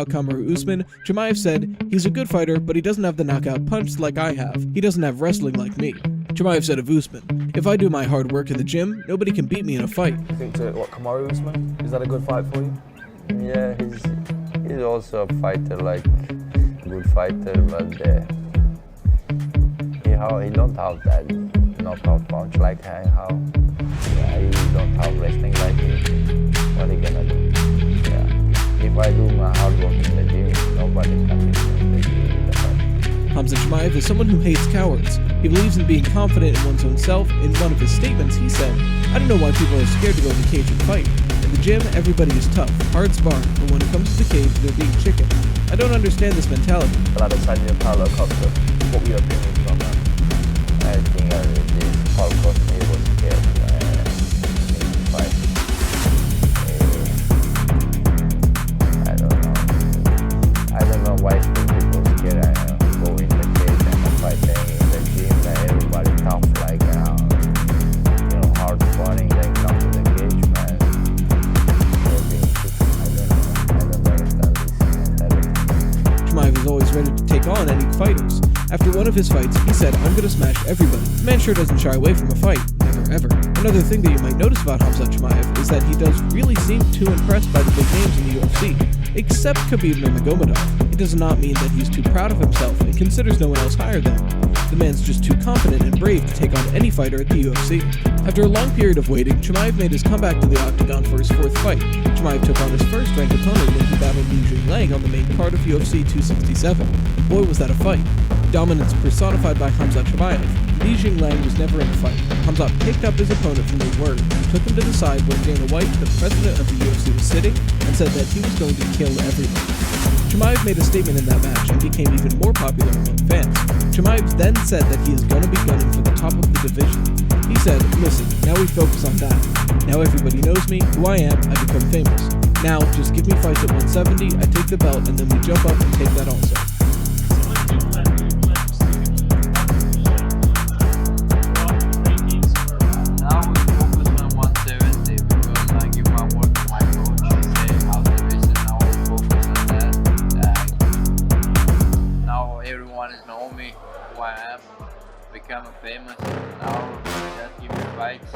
Kamaru Usman, Chimaev said, "He's a good fighter, but he doesn't have the knockout punch like I have. He doesn't have wrestling like me." Chimaev said of Usman, "If I do my hard work in the gym, nobody can beat me in a fight." I think Kamaru Usman, is that a good fight for you? Yeah, he's also a fighter, like good fighter, but he don't have that knockout punch like I have. Yeah, he don't have wrestling like me. What are you gonna do? Yeah. If I do my hard work in the gym, nobody can beat me in the fight. Khamzat Chimaev is someone who hates cowards. He believes in being confident in one's own self. In one of his statements, he said, "I don't know why people are scared to go in the cage and fight. In the gym, everybody is tough, hard sparring, but when it comes to the cage, they're being chicken. I don't understand this mentality." What were your opinions on that? I think this Paul Costa was scared in the fight. I don't know why people scared. Go in the cage and fight in the gym. Everybody tough like hard sparring. They come to the cage, man. I don't understand this. Chimaev is always ready to take on any fighters. After one of his fights, he said, "I'm gonna smash everybody." The man sure doesn't shy away from a fight. Never ever. Another thing that you might notice about Khamzat Chimaev is that he does really seem too impressed by the big names in the UFC, except Khabib Nurmagomedov. It does not mean that he's too proud of himself and considers no one else higher than him. The man's just too confident and brave to take on any fighter at the UFC. After a long period of waiting, Chimaev made his comeback to the octagon for his fourth fight. Chimaev took on his first-ranked opponent when he battled Li on the main card of UFC 267. Boy, was that a fight. Dominance personified by Khamzat Chimaev. Li was never in the fight. Khamzat picked up his opponent from the word, took him to the side where Dana White, the president of the UFC, was sitting, and said that he was going to kill everyone. Chimaev made a statement in that match and became even more popular among fans. Chimaev then said that he is going to be gunning for the top of the division. He said, "Listen, now we focus on that. Now everybody knows me, who I am, I become famous. Now, just give me fights at 170, I take the belt, and then we jump up and take that also." Know me, who I am, become famous. Now just give me fights,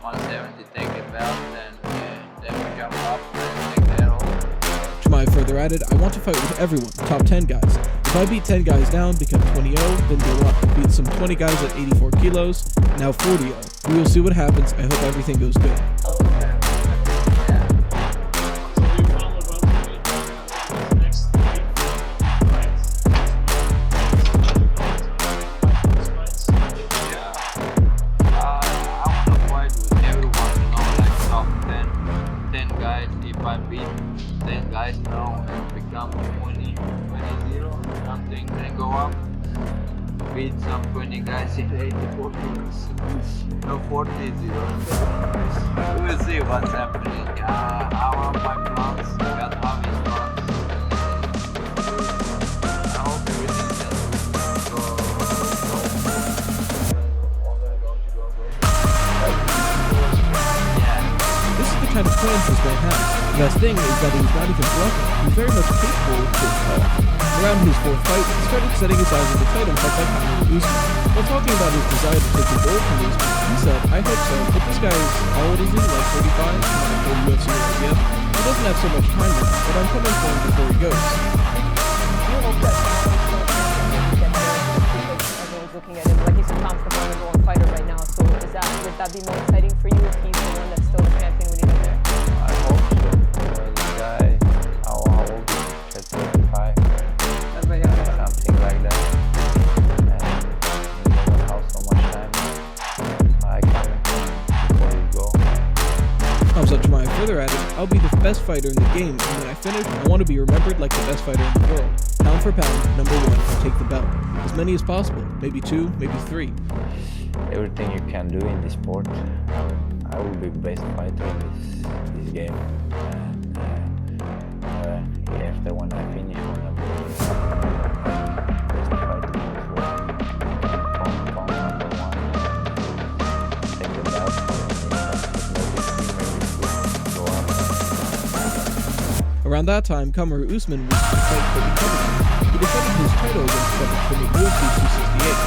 170, take the belt, and then we jump up and take that all. Chimaev further added, "I want to fight with everyone, top 10 guys. If I beat 10 guys down, become 20-0, then go up. Beat some 20 guys at 84 kilos, now 40-0. We will see what happens. I hope everything goes good." If I beat 10 guys now and become 20-0 something, then go up, beat some 20 guys in 84 kilos, no 40-0. We'll see what's happening. I have my plans, God have his plans. I hope everything can go. This is the kind of plans this man has. The best thing is that he's not even bluffing. He's very much capable of being called. Around his fourth fight, he started setting his eyes on the title fight by Kamaru Usman. While talking about his desire to take the gold from Usman, he said, "I hope so, but this guy is, how old is he, like 35? Not a UFC idea. He doesn't have so much time now, but I'm coming for him before he goes." You hope that everyone's looking at him like he's a comfortable number one fighter right now, so would that be more exciting for you if he's the one that's still the champion when he gets there? I hope so. The guy, how old is he? 35? Something like that. And he doesn't have so much time. I come before you go. Khamzat Chimaev further added, "I'll be the best fighter in the game, and when I finish, I want to be remembered like the best fighter in the world. Pound for pound, number one, take the belt. As many as possible, maybe 2, maybe 3. Everything you can do in this sport, I will be best fighter in this game. And after when I finish, when I'm best fighter in this world, pound number one, take the belt. Maybe 3, maybe 2, go up. Around that time, Kamaru Usman was to fight Colby Covington. He defended his title against Covington at UFC 268.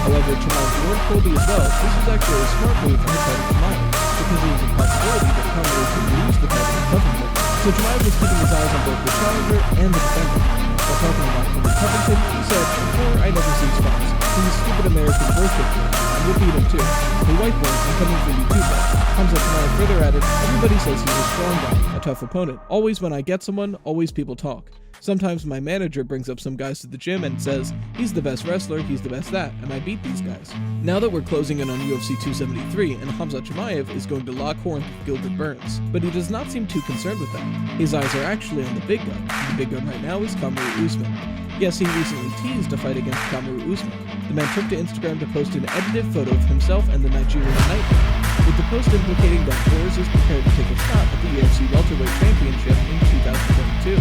However, Chimaev warned Colby as well. This was actually a smart move on the part of Chimaev, because there was a possibility that Kamaru could lose the title to Covington. So Chimaev was keeping his eyes on both the challenger and the defender. While talking about Colby Covington, he said, "Before I never see spots. He's a stupid American bullshit player. And we'll beat him too. The white boy, I'm coming for you too, bro." Khamzat Chimaev further added, "Everybody says he's a strong guy, a tough opponent. Always when I get someone, always people talk. Sometimes my manager brings up some guys to the gym and says, he's the best wrestler, he's the best that, and I beat these guys." Now that we're closing in on UFC 273, and Khamzat Chimaev is going to lock horns with Gilbert Burns, but he does not seem too concerned with that. His eyes are actually on the big gun. The big gun right now is Kamaru Usman. Yes, he recently teased a fight against Kamaru Usman. The man took to Instagram to post an edited photo of himself and the Nigerian Nightmare, with the post implicating that Burns is prepared to take a shot at the UFC welterweight championship in 2022.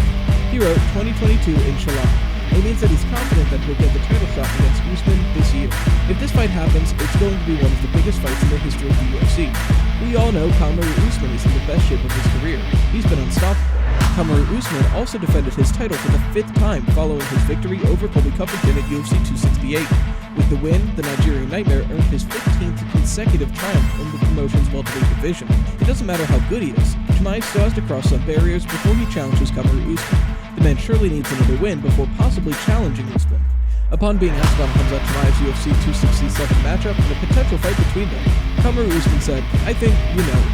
He wrote, "2022 inshallah." It means that he's confident that he'll get the title shot against Usman this year. If this fight happens, it's going to be one of the biggest fights in the history of the UFC. We all know Kamaru Usman is in the best shape of his career. He's been unstoppable. Kamaru Usman also defended his title for the 5th time following his victory over Colby Covington at UFC 268. With the win, the Nigerian Nightmare earned his 15th consecutive triumph in the promotion's welterweight division. It doesn't matter how good he is, Chimaev still has to cross some barriers before he challenges Kamaru Usman. The man surely needs another win before possibly challenging Usman. Upon being asked about Khamzat Chimaev's UFC 267 matchup and a potential fight between them, Kamaru Usman said, "I think,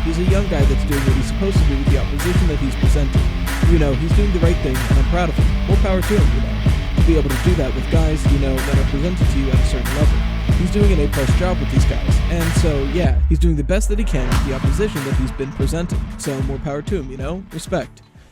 he's a young guy that's doing what he's supposed to do with the opposition that he's presenting. He's doing the right thing, and I'm proud of him. More power to him, to be able to do that with guys, that are presented to you at a certain level. He's doing an A+ job with these guys, and so, yeah, he's doing the best that he can with the opposition that he's been presenting. So more power to him, respect."